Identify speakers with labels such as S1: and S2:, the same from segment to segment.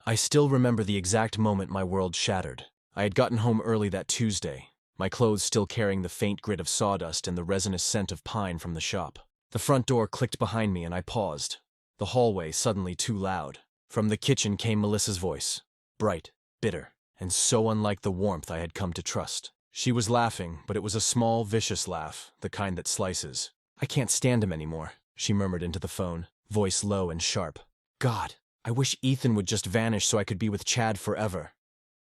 S1: I still remember the exact moment my world shattered. I had gotten home early that Tuesday, my clothes still carrying the faint grit of sawdust and the resinous scent of pine from the shop. The front door clicked behind me and I paused, the hallway suddenly too loud. From the kitchen came Melissa's voice, bright, bitter, and so unlike the warmth I had come to trust. She was laughing, but it was a small, vicious laugh, the kind that slices. "I can't stand him anymore," she murmured into the phone, voice low and sharp. "God, I wish Ethan would just vanish so I could be with Chad forever."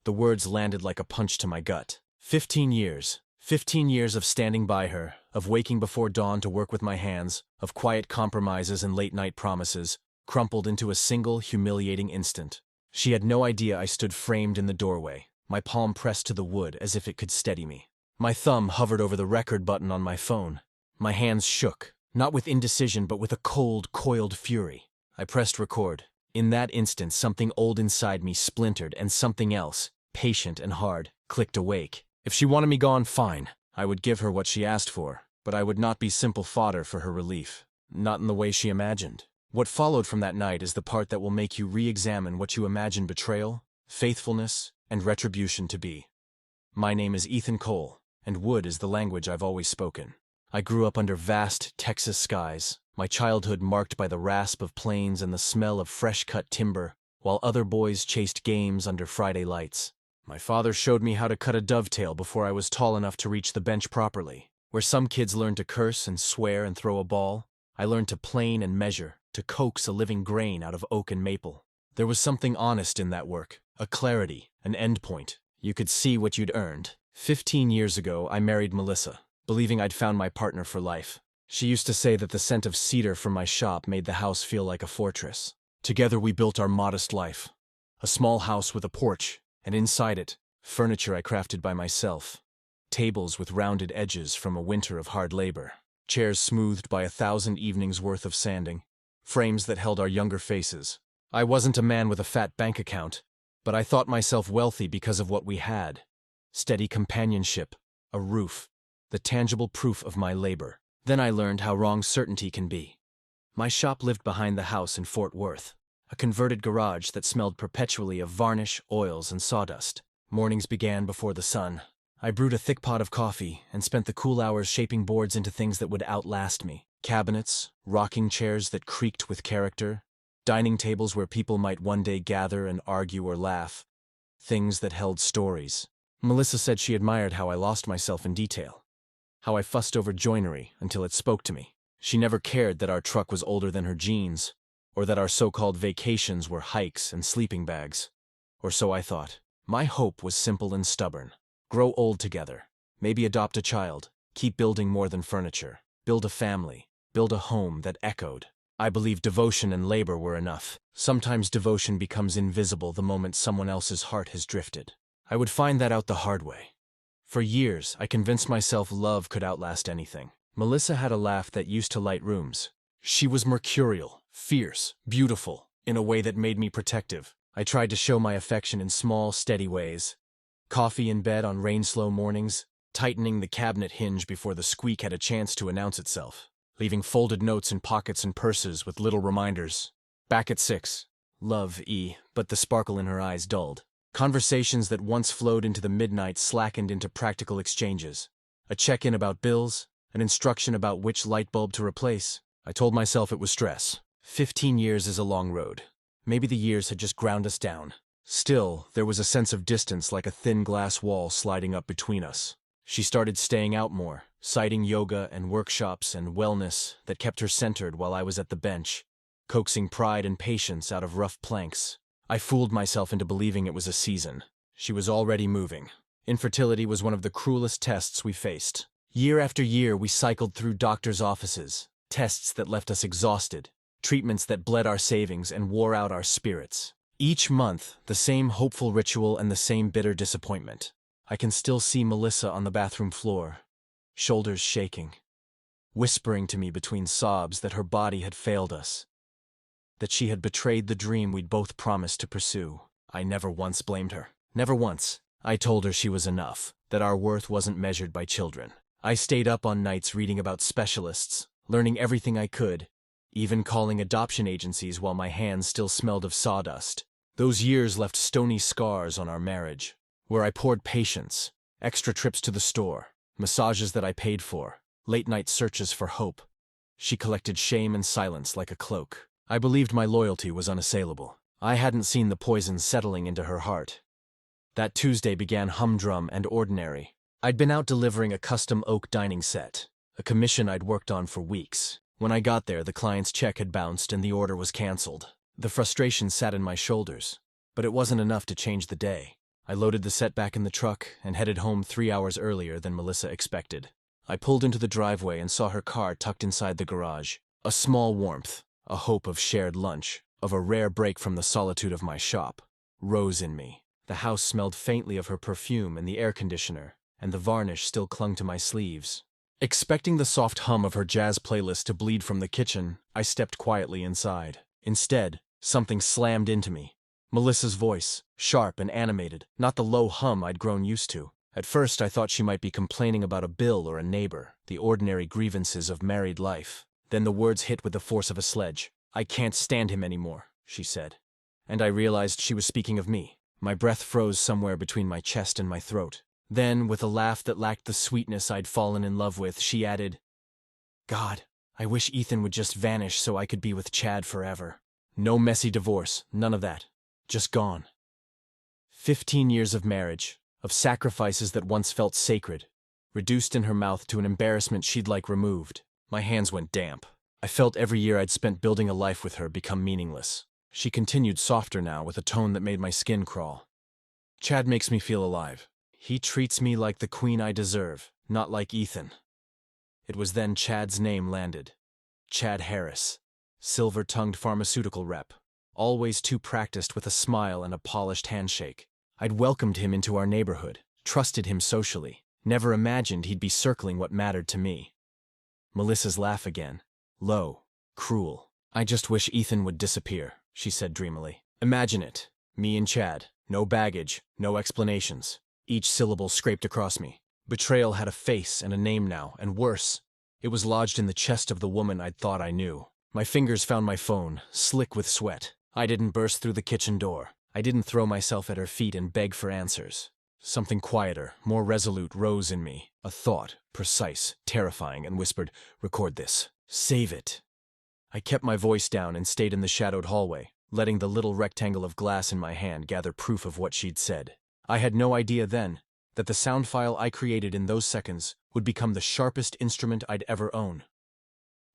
S1: The words landed like a punch to my gut. 15 years. 15 years of standing by her, of waking before dawn to work with my hands, of quiet compromises and late-night promises, crumpled into a single, humiliating instant. She had no idea I stood framed in the doorway, my palm pressed to the wood as if it could steady me. My thumb hovered over the record button on my phone. My hands shook, not with indecision but with a cold, coiled fury. I pressed record. In that instant, something old inside me splintered and something else, patient and hard, clicked awake. If she wanted me gone, fine. I would give her what she asked for, but I would not be simple fodder for her relief. Not in the way she imagined. What followed from that night is the part that will make you re-examine what you imagine betrayal, faithfulness, and retribution to be. My name is Ethan Cole, and wood is the language I've always spoken. I grew up under vast Texas skies, my childhood marked by the rasp of plains and the smell of fresh-cut timber, while other boys chased games under Friday lights. My father showed me how to cut a dovetail before I was tall enough to reach the bench properly. Where some kids learn to curse and swear and throw a ball, I learned to plane and measure, to coax a living grain out of oak and maple. There was something honest in that work, a clarity, an endpoint. You could see what you'd earned. 15 years ago, I married Melissa, believing I'd found my partner for life. She used to say that the scent of cedar from my shop made the house feel like a fortress. Together we built our modest life. A small house with a porch, and inside it, furniture I crafted by myself. Tables with rounded edges from a winter of hard labor. Chairs smoothed by 1,000 evenings' worth of sanding. Frames that held our younger faces. I wasn't a man with a fat bank account, but I thought myself wealthy because of what we had. Steady companionship, a roof, the tangible proof of my labor. Then I learned how wrong certainty can be. My shop lived behind the house in Fort Worth, a converted garage that smelled perpetually of varnish, oils, and sawdust. Mornings began before the sun. I brewed a thick pot of coffee and spent the cool hours shaping boards into things that would outlast me. Cabinets, rocking chairs that creaked with character, dining tables where people might one day gather and argue or laugh. Things that held stories. Melissa said she admired how I lost myself in detail. How I fussed over joinery until it spoke to me. She never cared that our truck was older than her jeans, or that our so-called vacations were hikes and sleeping bags. Or so I thought. My hope was simple and stubborn. Grow old together. Maybe adopt a child. Keep building more than furniture. Build a family. Build a home that echoed. I believed devotion and labor were enough. Sometimes devotion becomes invisible the moment someone else's heart has drifted. I would find that out the hard way. For years, I convinced myself love could outlast anything. Melissa had a laugh that used to light rooms. She was mercurial, fierce, beautiful, in a way that made me protective. I tried to show my affection in small, steady ways. Coffee in bed on rain-slow mornings, tightening the cabinet hinge before the squeak had a chance to announce itself, leaving folded notes in pockets and purses with little reminders. Back at 6. Love, E, but the sparkle in her eyes dulled. Conversations that once flowed into the midnight slackened into practical exchanges. A check-in about bills, an instruction about which light bulb to replace. I told myself it was stress. 15 years is a long road. Maybe the years had just ground us down. Still, there was a sense of distance like a thin glass wall sliding up between us. She started staying out more, citing yoga and workshops and wellness that kept her centered while I was at the bench, coaxing pride and patience out of rough planks. I fooled myself into believing it was a season. She was already moving. Infertility was one of the cruelest tests we faced. Year after year, we cycled through doctors' offices, tests that left us exhausted, treatments that bled our savings and wore out our spirits. Each month, the same hopeful ritual and the same bitter disappointment. I can still see Melissa on the bathroom floor, shoulders shaking, whispering to me between sobs that her body had failed us, that she had betrayed the dream we'd both promised to pursue. I never once blamed her. Never once. I told her she was enough, that our worth wasn't measured by children. I stayed up on nights reading about specialists, learning everything I could, even calling adoption agencies while my hands still smelled of sawdust. Those years left stony scars on our marriage, where I poured patience, extra trips to the store, massages that I paid for, late-night searches for hope. She collected shame and silence like a cloak. I believed my loyalty was unassailable. I hadn't seen the poison settling into her heart. That Tuesday began humdrum and ordinary. I'd been out delivering a custom oak dining set, a commission I'd worked on for weeks. When I got there, the client's check had bounced and the order was canceled. The frustration sat in my shoulders, but it wasn't enough to change the day. I loaded the set back in the truck and headed home 3 hours earlier than Melissa expected. I pulled into the driveway and saw her car tucked inside the garage. A small warmth, a hope of shared lunch, of a rare break from the solitude of my shop, rose in me. The house smelled faintly of her perfume and the air conditioner, and the varnish still clung to my sleeves. Expecting the soft hum of her jazz playlist to bleed from the kitchen, I stepped quietly inside. Instead, something slammed into me. Melissa's voice, sharp and animated, not the low hum I'd grown used to. At first I thought she might be complaining about a bill or a neighbor, the ordinary grievances of married life. Then the words hit with the force of a sledge. "I can't stand him anymore," she said. And I realized she was speaking of me. My breath froze somewhere between my chest and my throat. Then, with a laugh that lacked the sweetness I'd fallen in love with, she added, "God, I wish Ethan would just vanish so I could be with Chad forever. No messy divorce, none of that. Just gone." 15 years of marriage, of sacrifices that once felt sacred, reduced in her mouth to an embarrassment she'd like removed. My hands went damp. I felt every year I'd spent building a life with her become meaningless. She continued softer now, with a tone that made my skin crawl. "Chad makes me feel alive. He treats me like the queen I deserve, not like Ethan." It was then Chad's name landed. Chad Harris, silver-tongued pharmaceutical rep, always too practiced with a smile and a polished handshake. I'd welcomed him into our neighborhood, trusted him socially, never imagined he'd be circling what mattered to me. Melissa's laugh again, low, cruel. "I just wish Ethan would disappear," she said dreamily. "Imagine it, me and Chad, no baggage, no explanations." Each syllable scraped across me. Betrayal had a face and a name now, and worse, it was lodged in the chest of the woman I'd thought I knew. My fingers found my phone, slick with sweat. I didn't burst through the kitchen door. I didn't throw myself at her feet and beg for answers. Something quieter, more resolute rose in me, a thought, precise, terrifying, and whispered, "Record this. Save it." I kept my voice down and stayed in the shadowed hallway, letting the little rectangle of glass in my hand gather proof of what she'd said. I had no idea then that the sound file I created in those seconds would become the sharpest instrument I'd ever own.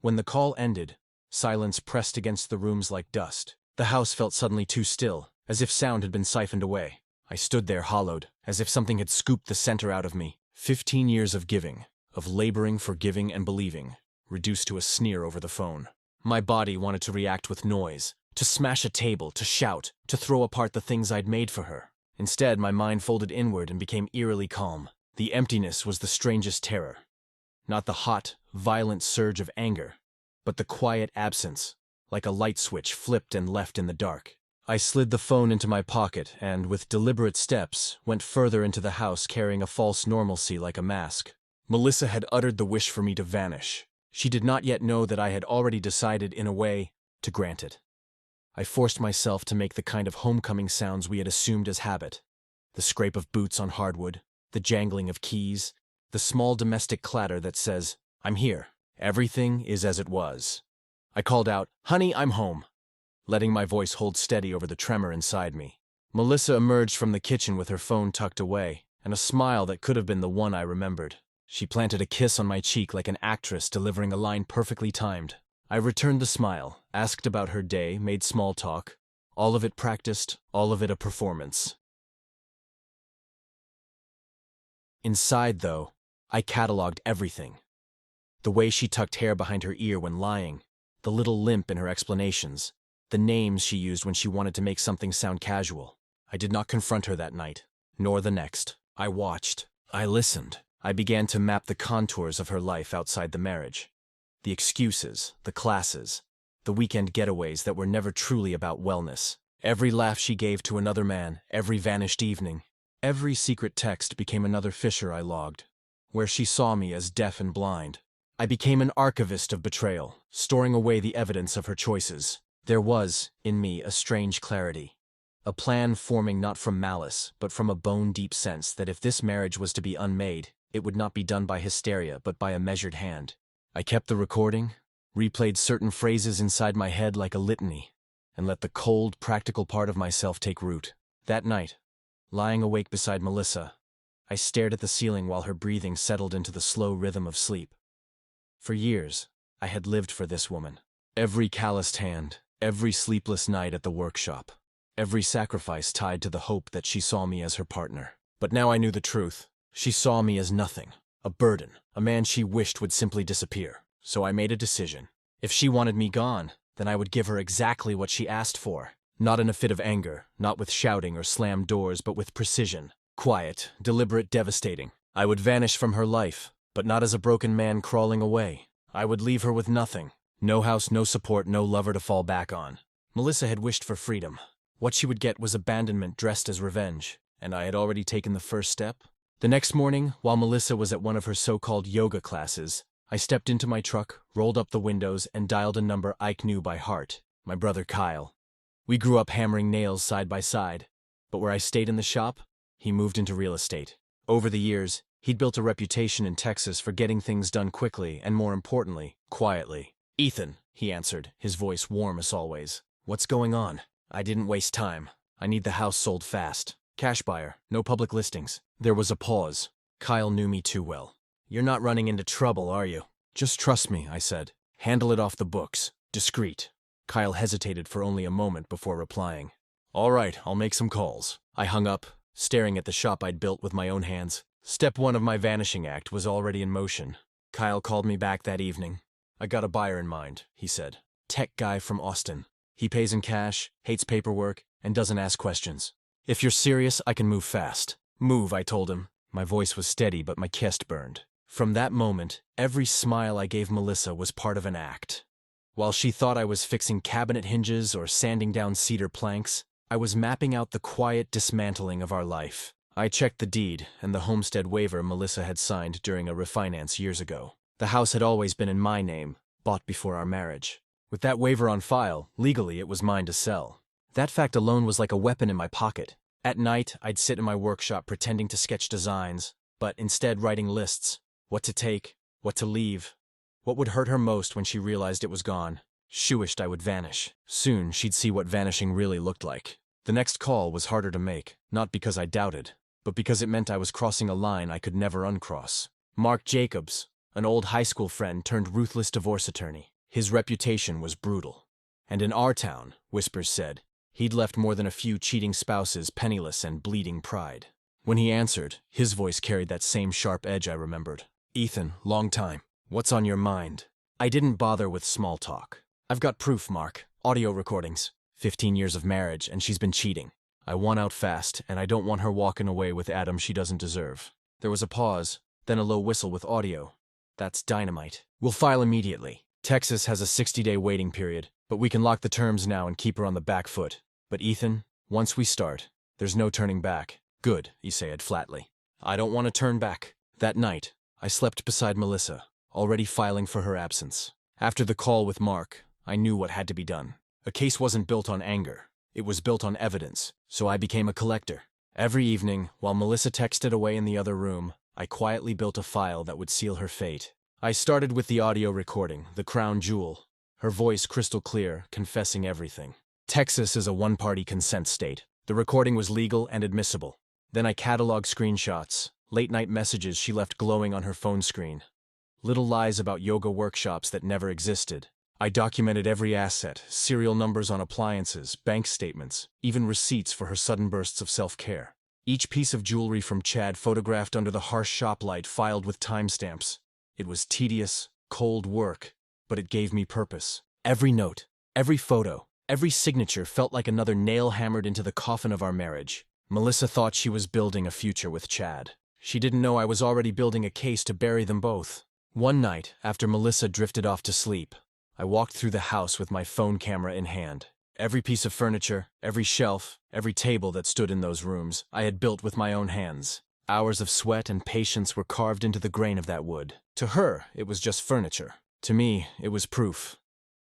S1: When the call ended, silence pressed against the rooms like dust. The house felt suddenly too still, as if sound had been siphoned away. I stood there hollowed, as if something had scooped the center out of me. 15 years of giving, of laboring, forgiving, and believing, reduced to a sneer over the phone. My body wanted to react with noise, to smash a table, to shout, to throw apart the things I'd made for her. Instead, my mind folded inward and became eerily calm. The emptiness was the strangest terror. Not the hot, violent surge of anger, but the quiet absence, like a light switch flipped and left in the dark. I slid the phone into my pocket and, with deliberate steps, went further into the house carrying a false normalcy like a mask. Melissa had uttered the wish for me to vanish. She did not yet know that I had already decided, in a way, to grant it. I forced myself to make the kind of homecoming sounds we had assumed as habit. The scrape of boots on hardwood, the jangling of keys, the small domestic clatter that says, "I'm here. Everything is as it was." I called out, "Honey, I'm home," letting my voice hold steady over the tremor inside me. Melissa emerged from the kitchen with her phone tucked away, and a smile that could have been the one I remembered. She planted a kiss on my cheek like an actress delivering a line perfectly timed. I returned the smile, asked about her day, made small talk. All of it practiced, all of it a performance. Inside, though, I cataloged everything. The way she tucked hair behind her ear when lying, the little limp in her explanations, the names she used when she wanted to make something sound casual. I did not confront her that night, nor the next. I watched. I listened. I began to map the contours of her life outside the marriage. The excuses, the classes, the weekend getaways that were never truly about wellness. Every laugh she gave to another man, every vanished evening. Every secret text became another fissure I logged, where she saw me as deaf and blind. I became an archivist of betrayal, storing away the evidence of her choices. There was, in me, a strange clarity. A plan forming not from malice, but from a bone-deep sense that if this marriage was to be unmade, it would not be done by hysteria, but by a measured hand. I kept the recording, replayed certain phrases inside my head like a litany, and let the cold, practical part of myself take root. That night, lying awake beside Melissa, I stared at the ceiling while her breathing settled into the slow rhythm of sleep. For years, I had lived for this woman. Every calloused hand, every sleepless night at the workshop, every sacrifice tied to the hope that she saw me as her partner. But now I knew the truth. She saw me as nothing, a burden, a man she wished would simply disappear. So I made a decision. If she wanted me gone, then I would give her exactly what she asked for. Not in a fit of anger, not with shouting or slammed doors, but with precision. Quiet, deliberate, devastating. I would vanish from her life, but not as a broken man crawling away. I would leave her with nothing. No house, no support, no lover to fall back on. Melissa had wished for freedom. What she would get was abandonment dressed as revenge, and I had already taken the first step. The next morning, while Melissa was at one of her so-called yoga classes, I stepped into my truck, rolled up the windows, and dialed a number Ike knew by heart, my brother Kyle. We grew up hammering nails side by side, but where I stayed in the shop, he moved into real estate. Over the years, he'd built a reputation in Texas for getting things done quickly and, more importantly, quietly. "Ethan," he answered, his voice warm as always. "What's going on?" I didn't waste time. I need the house sold fast. Cash buyer, no public listings. There was a pause. Kyle knew me too well. "You're not running into trouble, are you?" "Just trust me," I said. "Handle it off the books. Discreet." Kyle hesitated for only a moment before replying. "All right, I'll make some calls." I hung up, staring at the shop I'd built with my own hands. Step one of my vanishing act was already in motion. Kyle called me back that evening. "I got a buyer in mind," he said. "Tech guy from Austin. He pays in cash, hates paperwork, and doesn't ask questions. If you're serious, I can move fast." "Move," I told him. My voice was steady, but my chest burned. From that moment, every smile I gave Melissa was part of an act. While she thought I was fixing cabinet hinges or sanding down cedar planks, I was mapping out the quiet dismantling of our life. I checked the deed and the homestead waiver Melissa had signed during a refinance years ago. The house had always been in my name, bought before our marriage. With that waiver on file, legally it was mine to sell. That fact alone was like a weapon in my pocket. At night, I'd sit in my workshop pretending to sketch designs, but instead writing lists. What to take, what to leave. What would hurt her most when she realized it was gone? She wished I would vanish. Soon, she'd see what vanishing really looked like. The next call was harder to make, not because I doubted, but because it meant I was crossing a line I could never uncross. Mark Jacobs, an old high school friend turned ruthless divorce attorney. His reputation was brutal. And in our town, whispers said, he'd left more than a few cheating spouses penniless and bleeding pride. When he answered, his voice carried that same sharp edge I remembered. "Ethan, long time. What's on your mind?" I didn't bother with small talk. "I've got proof, Mark. Audio recordings. 15 years of marriage, and she's been cheating. I want out fast, and I don't want her walking away with Adam she doesn't deserve." There was a pause, then a low whistle with audio. "That's dynamite. We'll file immediately. Texas has a 60-day waiting period, but we can lock the terms now and keep her on the back foot. But Ethan, once we start, there's no turning back." "Good," he said flatly. "I don't want to turn back." That night, I slept beside Melissa, already filing for her absence. After the call with Mark, I knew what had to be done. A case wasn't built on anger. It was built on evidence, so I became a collector. Every evening, while Melissa texted away in the other room, I quietly built a file that would seal her fate. I started with the audio recording, the crown jewel, her voice crystal clear, confessing everything. Texas is a one-party consent state. The recording was legal and admissible. Then I cataloged screenshots, late-night messages she left glowing on her phone screen, little lies about yoga workshops that never existed. I documented every asset, serial numbers on appliances, bank statements, even receipts for her sudden bursts of self-care. Each piece of jewelry from Chad photographed under the harsh shop light, filed with timestamps. It was tedious, cold work, but it gave me purpose. Every note, every photo, every signature felt like another nail hammered into the coffin of our marriage. Melissa thought she was building a future with Chad. She didn't know I was already building a case to bury them both. One night, after Melissa drifted off to sleep, I walked through the house with my phone camera in hand. Every piece of furniture, every shelf, every table that stood in those rooms, I had built with my own hands. Hours of sweat and patience were carved into the grain of that wood. To her, it was just furniture. To me, it was proof.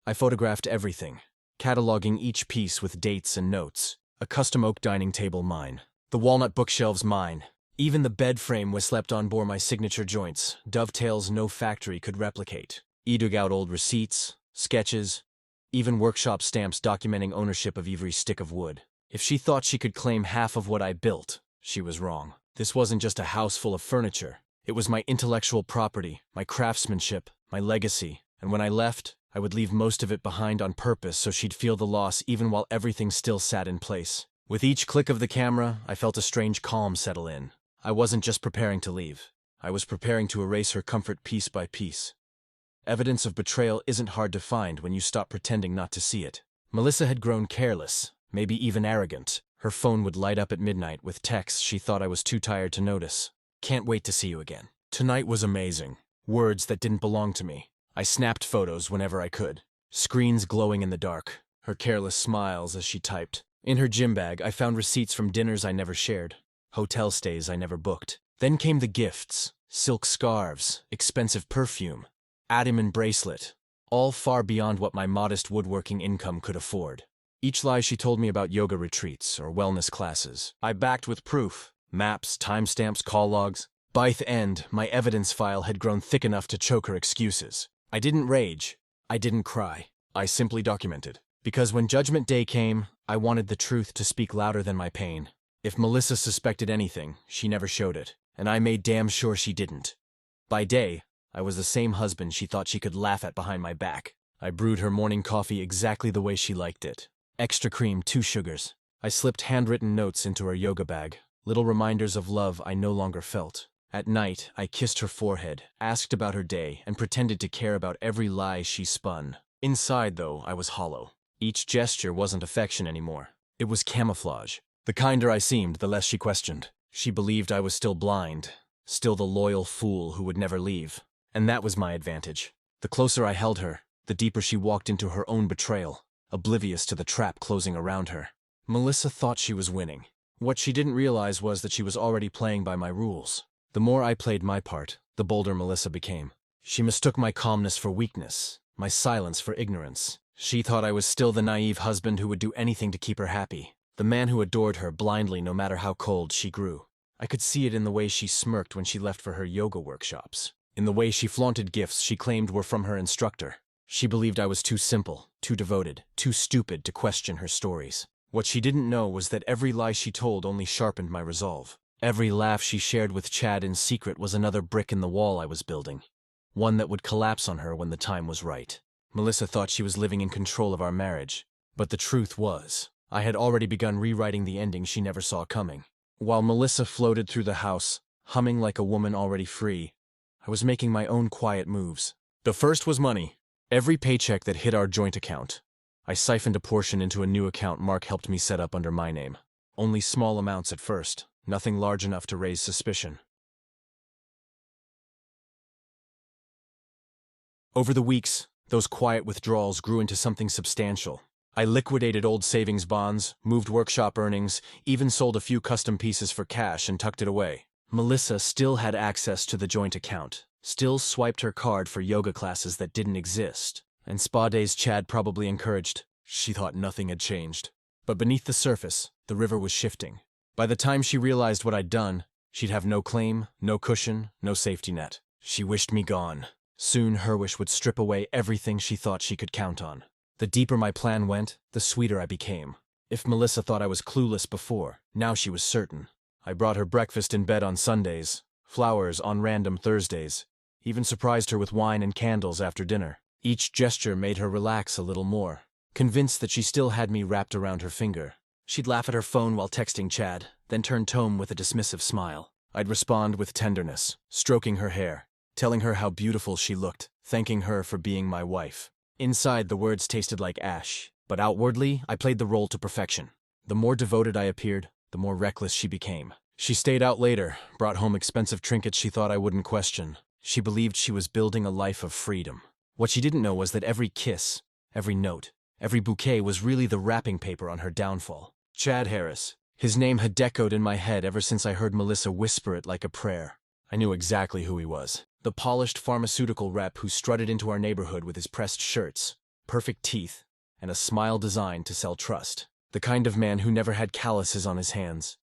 S1: I photographed everything, cataloging each piece with dates and notes. A custom oak dining table, mine. The walnut bookshelves, mine. Even the bed frame was slept on bore my signature joints, dovetails no factory could replicate. Dug out old receipts, sketches, even workshop stamps documenting ownership of every stick of wood. If she thought she could claim half of what I built, she was wrong. This wasn't just a house full of furniture. It was my intellectual property, my craftsmanship, my legacy. And when I left, I would leave most of it behind on purpose so she'd feel the loss even while everything still sat in place. With each click of the camera, I felt a strange calm settle in. I wasn't just preparing to leave. I was preparing to erase her comfort piece by piece. Evidence of betrayal isn't hard to find when you stop pretending not to see it. Melissa had grown careless, maybe even arrogant. Her phone would light up at midnight with texts she thought I was too tired to notice. Can't wait to see you again. Tonight was amazing. Words that didn't belong to me. I snapped photos whenever I could. Screens glowing in the dark. Her careless smiles as she typed. In her gym bag, I found receipts from dinners I never shared. Hotel stays I never booked. Then came the gifts. Silk scarves, expensive perfume, Adiman bracelet, all far beyond what my modest woodworking income could afford. Each lie she told me about yoga retreats or wellness classes, I backed with proof, maps, timestamps, call logs. By the end, my evidence file had grown thick enough to choke her excuses. I didn't rage. I didn't cry. I simply documented. Because when Judgment Day came, I wanted the truth to speak louder than my pain. If Melissa suspected anything, she never showed it, and I made damn sure she didn't. By day, I was the same husband she thought she could laugh at behind my back. I brewed her morning coffee exactly the way she liked it. Extra cream, 2 sugars. I slipped handwritten notes into her yoga bag, little reminders of love I no longer felt. At night, I kissed her forehead, asked about her day, and pretended to care about every lie she spun. Inside, though, I was hollow. Each gesture wasn't affection anymore. It was camouflage. The kinder I seemed, the less she questioned. She believed I was still blind, still the loyal fool who would never leave. And that was my advantage. The closer I held her, the deeper she walked into her own betrayal, oblivious to the trap closing around her. Melissa thought she was winning. What she didn't realize was that she was already playing by my rules. The more I played my part, the bolder Melissa became. She mistook my calmness for weakness, my silence for ignorance. She thought I was still the naive husband who would do anything to keep her happy. The man who adored her blindly no matter how cold she grew. I could see it in the way she smirked when she left for her yoga workshops. In the way she flaunted gifts she claimed were from her instructor. She believed I was too simple, too devoted, too stupid to question her stories. What she didn't know was that every lie she told only sharpened my resolve. Every laugh she shared with Chad in secret was another brick in the wall I was building. One that would collapse on her when the time was right. Melissa thought she was living in control of our marriage. But the truth was, I had already begun rewriting the ending she never saw coming. While Melissa floated through the house, humming like a woman already free, I was making my own quiet moves. The first was money. Every paycheck that hit our joint account. I siphoned a portion into a new account Mark helped me set up under my name. Only small amounts at first, nothing large enough to raise suspicion. Over the weeks, those quiet withdrawals grew into something substantial. I liquidated old savings bonds, moved workshop earnings, even sold a few custom pieces for cash and tucked it away. Melissa still had access to the joint account, still swiped her card for yoga classes that didn't exist, and spa days Chad probably encouraged. She thought nothing had changed. But beneath the surface, the river was shifting. By the time she realized what I'd done, she'd have no claim, no cushion, no safety net. She wished me gone. Soon her wish would strip away everything she thought she could count on. The deeper my plan went, the sweeter I became. If Melissa thought I was clueless before, now she was certain. I brought her breakfast in bed on Sundays, flowers on random Thursdays, even surprised her with wine and candles after dinner. Each gesture made her relax a little more, convinced that she still had me wrapped around her finger. She'd laugh at her phone while texting Chad, then turn tome with a dismissive smile. I'd respond with tenderness, stroking her hair, telling her how beautiful she looked, thanking her for being my wife. Inside, the words tasted like ash, but outwardly, I played the role to perfection. The more devoted I appeared, the more reckless she became. She stayed out later, brought home expensive trinkets she thought I wouldn't question. She believed she was building a life of freedom. What she didn't know was that every kiss, every note, every bouquet was really the wrapping paper on her downfall. Chad Harris. His name had echoed in my head ever since I heard Melissa whisper it like a prayer. I knew exactly who he was. The polished pharmaceutical rep who strutted into our neighborhood with his pressed shirts, perfect teeth, and a smile designed to sell trust. The kind of man who never had calluses on his hands,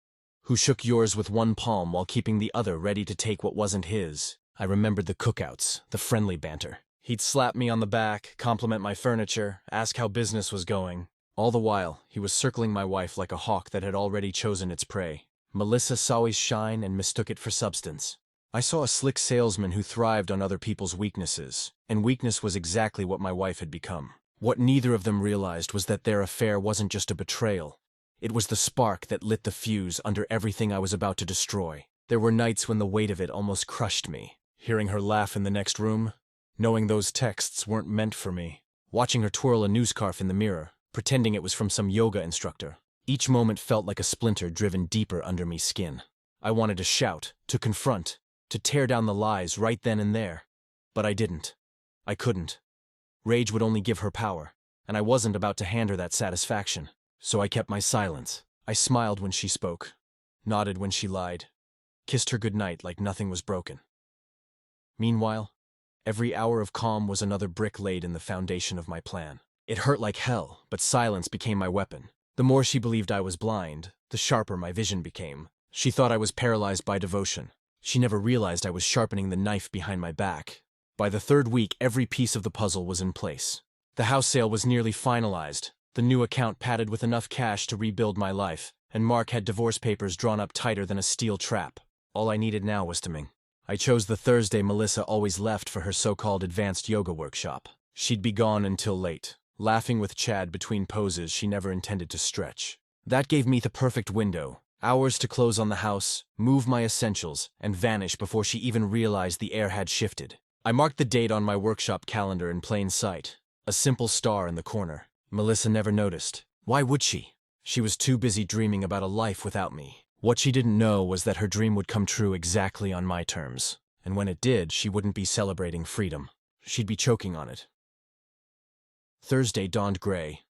S1: who shook yours with one palm while keeping the other ready to take what wasn't his. I remembered the cookouts, the friendly banter. He'd slap me on the back, compliment my furniture, ask how business was going. All the while, he was circling my wife like a hawk that had already chosen its prey. Melissa saw his shine and mistook it for substance. I saw a slick salesman who thrived on other people's weaknesses, and weakness was exactly what my wife had become. What neither of them realized was that their affair wasn't just a betrayal. It was the spark that lit the fuse under everything I was about to destroy. There were nights when the weight of it almost crushed me. Hearing her laugh in the next room, knowing those texts weren't meant for me, watching her twirl a news scarf in the mirror, pretending it was from some yoga instructor. Each moment felt like a splinter driven deeper under me skin. I wanted to shout, to confront, to tear down the lies right then and there. But I didn't. I couldn't. Rage would only give her power, and I wasn't about to hand her that satisfaction. So I kept my silence. I smiled when she spoke, nodded when she lied, kissed her goodnight like nothing was broken. Meanwhile, every hour of calm was another brick laid in the foundation of my plan. It hurt like hell, but silence became my weapon. The more she believed I was blind, the sharper my vision became. She thought I was paralyzed by devotion. She never realized I was sharpening the knife behind my back. By the third week, every piece of the puzzle was in place. The house sale was nearly finalized, the new account padded with enough cash to rebuild my life, and Mark had divorce papers drawn up tighter than a steel trap. All I needed now was timing. I chose the Thursday Melissa always left for her so-called advanced yoga workshop. She'd be gone until late, laughing with Chad between poses she never intended to stretch. That gave me the perfect window. Hours to close on the house, move my essentials, and vanish before she even realized the air had shifted. I marked the date on my workshop calendar in plain sight, a simple star in the corner. Melissa never noticed. Why would she? She was too busy dreaming about a life without me. What she didn't know was that her dream would come true exactly on my terms. And when it did, she wouldn't be celebrating freedom. She'd be choking on it. Thursday dawned gray,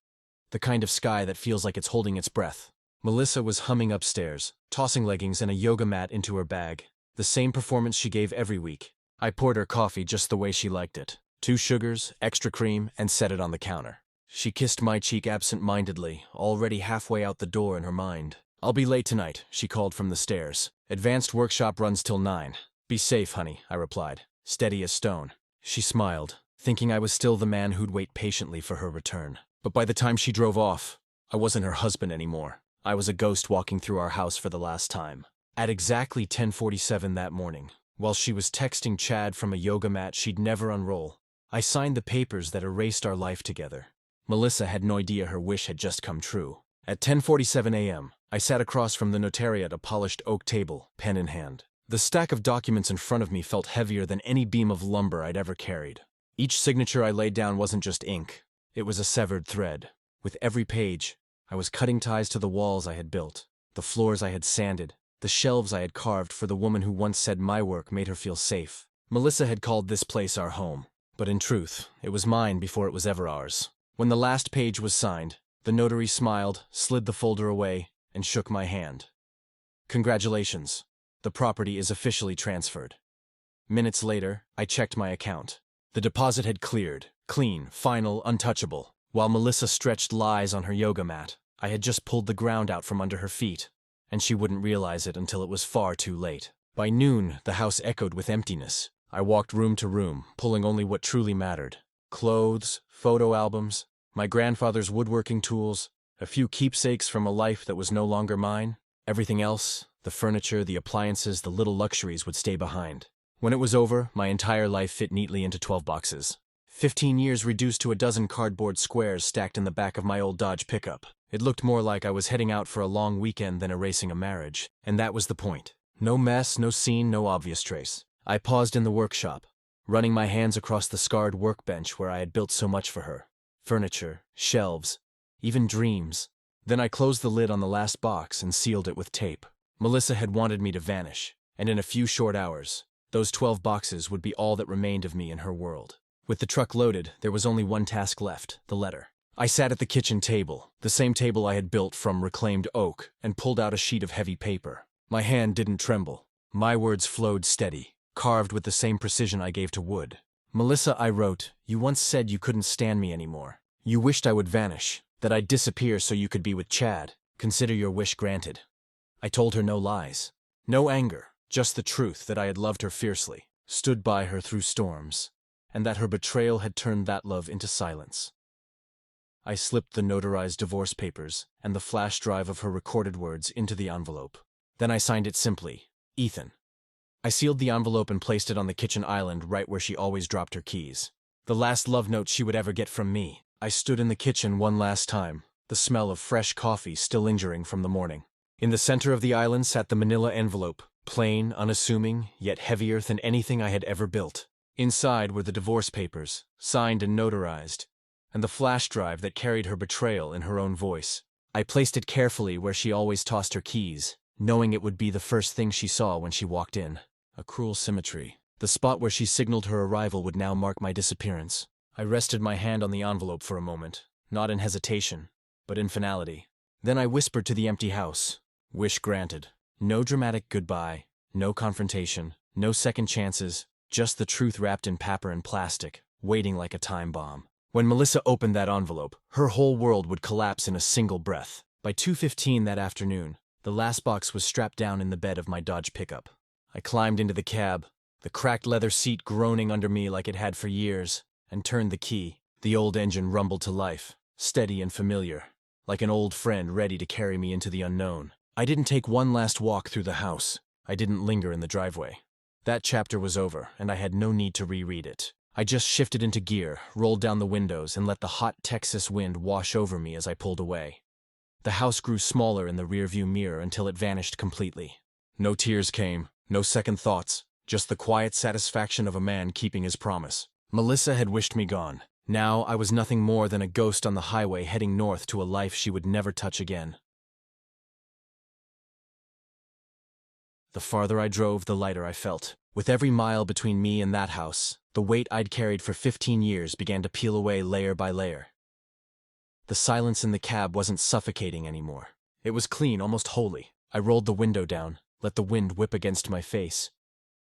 S1: the kind of sky that feels like it's holding its breath. Melissa was humming upstairs, tossing leggings and a yoga mat into her bag, the same performance she gave every week. I poured her coffee just the way she liked it. 2 sugars, extra cream, and set it on the counter. She kissed my cheek absent-mindedly, already halfway out the door in her mind. "I'll be late tonight," she called from the stairs. "Advanced workshop runs till 9. "Be safe, honey," I replied, steady as stone. She smiled, thinking I was still the man who'd wait patiently for her return. But by the time she drove off, I wasn't her husband anymore. I was a ghost walking through our house for the last time. At exactly 10:47 that morning, while she was texting Chad from a yoga mat she'd never unroll, I signed the papers that erased our life together. Melissa had no idea her wish had just come true. At 10:47 a.m., I sat across from the notary at a polished oak table, pen in hand. The stack of documents in front of me felt heavier than any beam of lumber I'd ever carried. Each signature I laid down wasn't just ink. It was a severed thread. With every page, I was cutting ties to the walls I had built, the floors I had sanded, the shelves I had carved for the woman who once said my work made her feel safe. Melissa had called this place our home, but in truth, it was mine before it was ever ours. When the last page was signed, the notary smiled, slid the folder away, and shook my hand. "Congratulations. The property is officially transferred." Minutes later, I checked my account. The deposit had cleared, clean, final, untouchable. While Melissa stretched lies on her yoga mat, I had just pulled the ground out from under her feet, and she wouldn't realize it until it was far too late. By noon, the house echoed with emptiness. I walked room to room, pulling only what truly mattered. Clothes, photo albums, my grandfather's woodworking tools, a few keepsakes from a life that was no longer mine. Everything else, the furniture, the appliances, the little luxuries would stay behind. When it was over, my entire life fit neatly into 12 boxes. 15 years reduced to a dozen cardboard squares stacked in the back of my old Dodge pickup. It looked more like I was heading out for a long weekend than erasing a marriage. And that was the point. No mess, no scene, no obvious trace. I paused in the workshop, running my hands across the scarred workbench where I had built so much for her. Furniture, shelves, even dreams. Then I closed the lid on the last box and sealed it with tape. Melissa had wanted me to vanish, and in a few short hours, those 12 boxes would be all that remained of me in her world. With the truck loaded, there was only one task left, the letter. I sat at the kitchen table, the same table I had built from reclaimed oak, and pulled out a sheet of heavy paper. My hand didn't tremble. My words flowed steady, carved with the same precision I gave to wood. "Melissa," I wrote, "you once said you couldn't stand me anymore. You wished I would vanish. That I'd disappear so you could be with Chad. Consider your wish granted. I told her no lies. No anger, just the truth that I had loved her fiercely, stood by her through storms, and that her betrayal had turned that love into silence. I slipped the notarized divorce papers and the flash drive of her recorded words into the envelope. Then I signed it simply, Ethan. I sealed the envelope and placed it on the kitchen island right where she always dropped her keys. The last love note she would ever get from me. I stood in the kitchen one last time, the smell of fresh coffee still lingering from the morning. In the center of the island sat the manila envelope, plain, unassuming, yet heavier than anything I had ever built. Inside were the divorce papers, signed and notarized, and the flash drive that carried her betrayal in her own voice. I placed it carefully where she always tossed her keys, knowing it would be the first thing she saw when she walked in. A cruel symmetry. The spot where she signaled her arrival would now mark my disappearance. I rested my hand on the envelope for a moment, not in hesitation, but in finality. Then I whispered to the empty house, wish granted. No dramatic goodbye, no confrontation, no second chances, just the truth wrapped in paper and plastic, waiting like a time bomb. When Melissa opened that envelope, her whole world would collapse in a single breath. By 2:15 that afternoon, the last box was strapped down in the bed of my Dodge pickup. I climbed into the cab, the cracked leather seat groaning under me like it had for years, and turned the key. The old engine rumbled to life, steady and familiar, like an old friend ready to carry me into the unknown. I didn't take one last walk through the house. I didn't linger in the driveway. That chapter was over, and I had no need to reread it. I just shifted into gear, rolled down the windows, and let the hot Texas wind wash over me as I pulled away. The house grew smaller in the rearview mirror until it vanished completely. No tears came, no second thoughts, just the quiet satisfaction of a man keeping his promise. Melissa had wished me gone. Now I was nothing more than a ghost on the highway heading north to a life she would never touch again. The farther I drove, the lighter I felt. With every mile between me and that house, the weight I'd carried for 15 years began to peel away layer by layer. The silence in the cab wasn't suffocating anymore. It was clean, almost holy. I rolled the window down, let the wind whip against my face,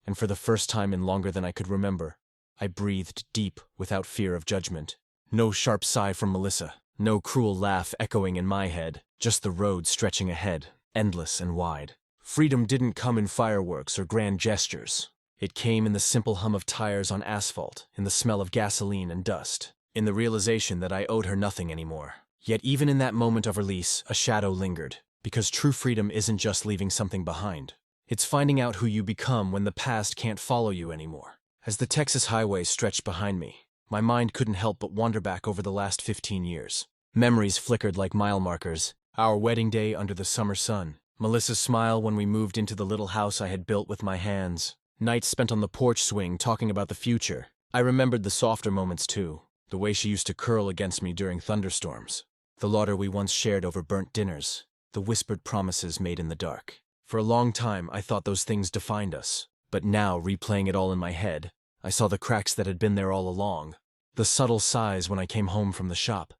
S1: and for the first time in longer than I could remember, I breathed deep without fear of judgment. No sharp sigh from Melissa, no cruel laugh echoing in my head, just the road stretching ahead, endless and wide. Freedom didn't come in fireworks or grand gestures. It came in the simple hum of tires on asphalt, in the smell of gasoline and dust, in the realization that I owed her nothing anymore. Yet even in that moment of release, a shadow lingered, because true freedom isn't just leaving something behind. It's finding out who you become when the past can't follow you anymore. As the Texas highway stretched behind me, my mind couldn't help but wander back over the last 15 years. Memories flickered like mile markers. Our wedding day under the summer sun, Melissa's smile when we moved into the little house I had built with my hands, nights spent on the porch swing talking about the future. I remembered the softer moments too, the way she used to curl against me during thunderstorms, the laughter we once shared over burnt dinners, the whispered promises made in the dark. For a long time, I thought those things defined us. But now, replaying it all in my head, I saw the cracks that had been there all along. The subtle sighs when I came home from the shop.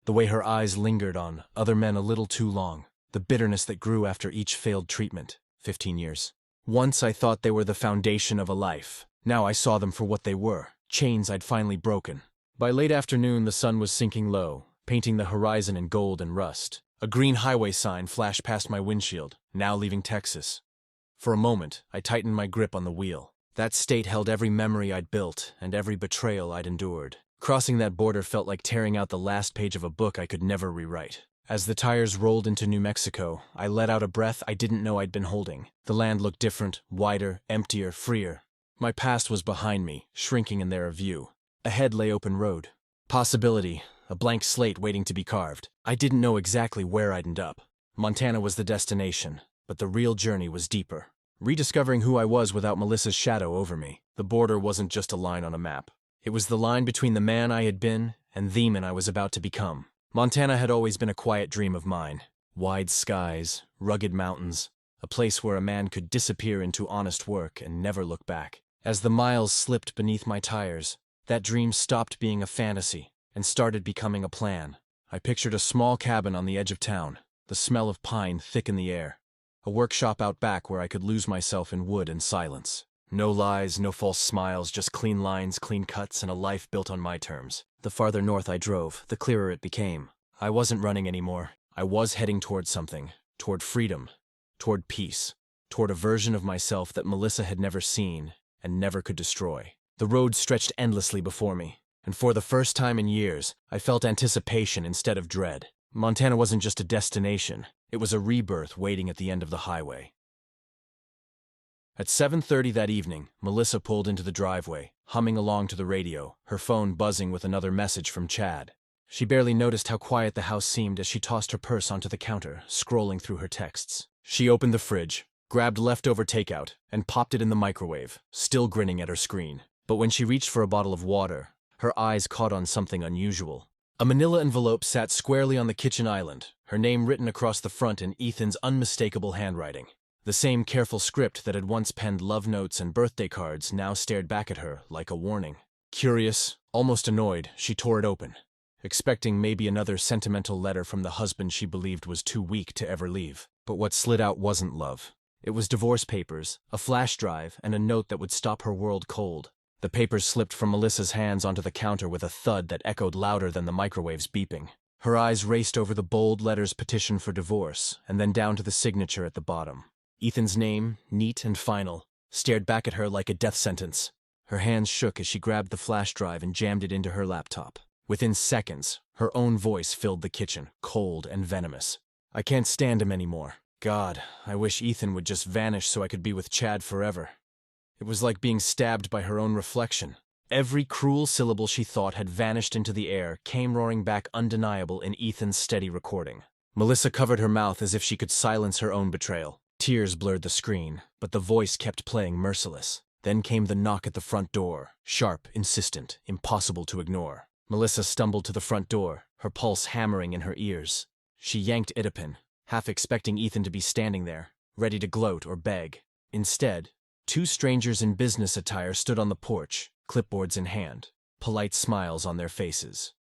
S1: The way her eyes lingered on other men a little too long. The bitterness that grew after each failed treatment. 15 years. Once I thought they were the foundation of a life. Now I saw them for what they were. Chains I'd finally broken. By late afternoon, the sun was sinking low, painting the horizon in gold and rust. A green highway sign flashed past my windshield, now leaving Texas. For a moment, I tightened my grip on the wheel. That state held every memory I'd built and every betrayal I'd endured. Crossing that border felt like tearing out the last page of a book I could never rewrite. As the tires rolled into New Mexico, I let out a breath I didn't know I'd been holding. The land looked different, wider, emptier, freer. My past was behind me, shrinking in their view. Ahead lay open road. Possibility, a blank slate waiting to be carved. I didn't know exactly where I'd end up. Montana was the destination, but the real journey was deeper. Rediscovering who I was without Melissa's shadow over me. The border wasn't just a line on a map. It was the line between the man I had been and the man I was about to become. Montana had always been a quiet dream of mine. Wide skies, rugged mountains, a place where a man could disappear into honest work and never look back. As the miles slipped beneath my tires, that dream stopped being a fantasy and started becoming a plan. I pictured a small cabin on the edge of town, the smell of pine thick in the air. A workshop out back where I could lose myself in wood and silence. No lies, no false smiles, just clean lines, clean cuts, and a life built on my terms. The farther north I drove, the clearer it became. I wasn't running anymore. I was heading toward something. Toward freedom. Toward peace. Toward a version of myself that Melissa had never seen and never could destroy. The road stretched endlessly before me, and for the first time in years, I felt anticipation instead of dread. Montana wasn't just a destination. It was a rebirth waiting at the end of the highway. At 7:30 that evening, Melissa pulled into the driveway, humming along to the radio, her phone buzzing with another message from Chad. She barely noticed how quiet the house seemed as she tossed her purse onto the counter, scrolling through her texts. She opened the fridge, grabbed leftover takeout, and popped it in the microwave, still grinning at her screen. But when she reached for a bottle of water, her eyes caught on something unusual. A manila envelope sat squarely on the kitchen island, her name written across the front in Ethan's unmistakable handwriting. The same careful script that had once penned love notes and birthday cards now stared back at her like a warning. Curious, almost annoyed, she tore it open, expecting maybe another sentimental letter from the husband she believed was too weak to ever leave. But what slid out wasn't love. It was divorce papers, a flash drive, and a note that would stop her world cold. The papers slipped from Melissa's hands onto the counter with a thud that echoed louder than the microwave's beeping. Her eyes raced over the bold letters petition for divorce, and then down to the signature at the bottom. Ethan's name, neat and final, stared back at her like a death sentence. Her hands shook as she grabbed the flash drive and jammed it into her laptop. Within seconds, her own voice filled the kitchen, cold and venomous. "I can't stand him anymore. God, I wish Ethan would just vanish so I could be with Chad forever." It was like being stabbed by her own reflection. Every cruel syllable she thought had vanished into the air came roaring back undeniable in Ethan's steady recording. Melissa covered her mouth as if she could silence her own betrayal. Tears blurred the screen, but the voice kept playing merciless. Then came the knock at the front door, sharp, insistent, impossible to ignore. Melissa stumbled to the front door, her pulse hammering in her ears. She yanked it open, half expecting Ethan to be standing there, ready to gloat or beg. Instead, two strangers in business attire stood on the porch, clipboards in hand, polite smiles on their faces.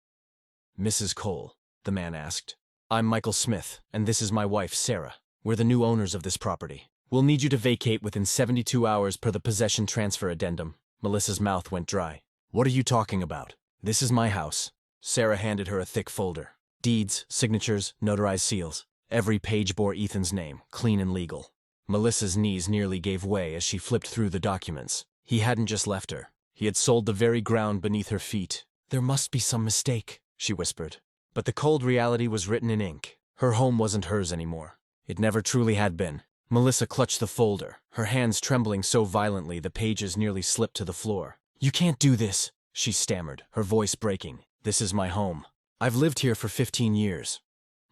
S1: "Mrs. Cole," the man asked. "I'm Michael Smith, and this is my wife, Sarah. We're the new owners of this property. We'll need you to vacate within 72 hours per the possession transfer addendum." Melissa's mouth went dry. "What are you talking about? This is my house." Sarah handed her a thick folder. Deeds, signatures, notarized seals. Every page bore Ethan's name, clean and legal. Melissa's knees nearly gave way as she flipped through the documents. He hadn't just left her. He had sold the very ground beneath her feet. "There must be some mistake," she whispered. But the cold reality was written in ink. Her home wasn't hers anymore. It never truly had been. Melissa clutched the folder, her hands trembling so violently the pages nearly slipped to the floor. "You can't do this," she stammered, her voice breaking. "This is my home. I've lived here for 15 years.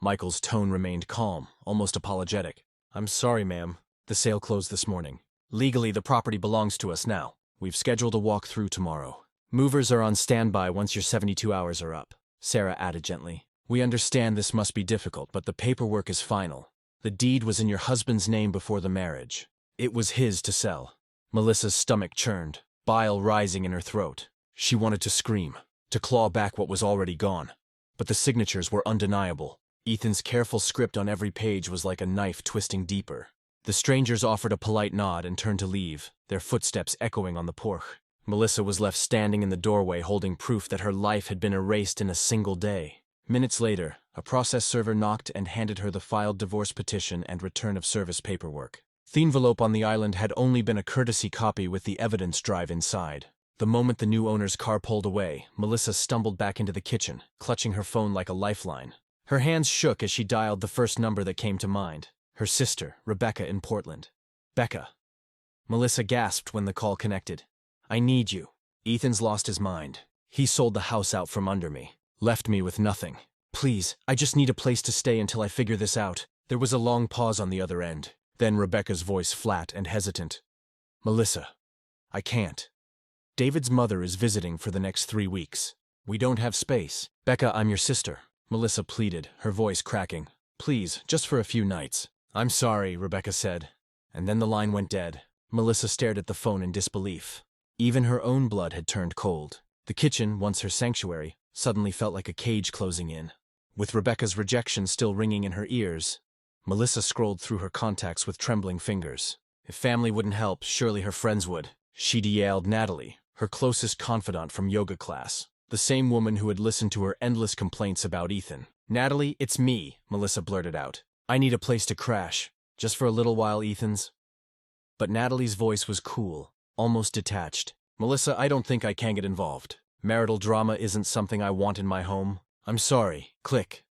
S1: Michael's tone remained calm, almost apologetic. "I'm sorry, ma'am. The sale closed this morning. Legally, the property belongs to us now. We've scheduled a walk-through tomorrow. Movers are on standby once your 72 hours are up," Sarah added gently. "We understand this must be difficult, but the paperwork is final. The deed was in your husband's name before the marriage. It was his to sell." Melissa's stomach churned, bile rising in her throat. She wanted to scream, to claw back what was already gone. But the signatures were undeniable. Ethan's careful script on every page was like a knife twisting deeper. The strangers offered a polite nod and turned to leave, their footsteps echoing on the porch. Melissa was left standing in the doorway holding proof that her life had been erased in a single day. Minutes later, a process server knocked and handed her the filed divorce petition and return of service paperwork. The envelope on the island had only been a courtesy copy with the evidence drive inside. The moment the new owner's car pulled away, Melissa stumbled back into the kitchen, clutching her phone like a lifeline. Her hands shook as she dialed the first number that came to mind. Her sister, Rebecca, in Portland. "Becca." Melissa gasped when the call connected. "I need you. Ethan's lost his mind. He sold the house out from under me. Left me with nothing. Please, I just need a place to stay until I figure this out." There was a long pause on the other end. Then Rebecca's voice flat and hesitant. "Melissa, I can't. David's mother is visiting for the next 3 weeks. We don't have space." "Becca, I'm your sister," Melissa pleaded, her voice cracking. "Please, just for a few nights." "I'm sorry," Rebecca said. And then the line went dead. Melissa stared at the phone in disbelief. Even her own blood had turned cold. The kitchen, once her sanctuary, suddenly felt like a cage closing in. With Rebecca's rejection still ringing in her ears, Melissa scrolled through her contacts with trembling fingers. If family wouldn't help, surely her friends would. She dialed Natalie, her closest confidant from yoga class, the same woman who had listened to her endless complaints about Ethan. Natalie, it's me, Melissa blurted out. I need a place to crash. Just for a little while, Ethan's. But Natalie's voice was cool, almost detached. Melissa, I don't think I can get involved. Marital drama isn't something I want in my home. I'm sorry. Click.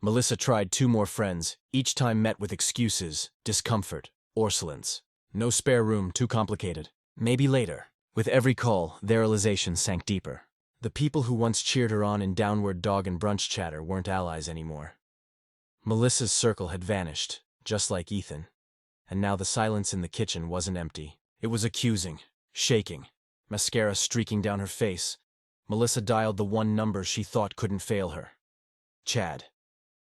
S1: Melissa tried 2 more friends, each time met with excuses, discomfort, orsolence. No spare room, too complicated. Maybe later. With every call, their realization sank deeper. The people who once cheered her on in downward dog and brunch chatter weren't allies anymore. Melissa's circle had vanished, just like Ethan. And now the silence in the kitchen wasn't empty. It was accusing, shaking, mascara streaking down her face. Melissa dialed the one number she thought couldn't fail her. Chad.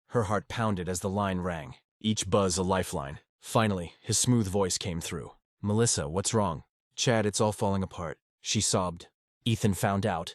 S1: Her heart pounded as the line rang, each buzz a lifeline. Finally, his smooth voice came through. Melissa, what's wrong? Chad, it's all falling apart, she sobbed. Ethan found out.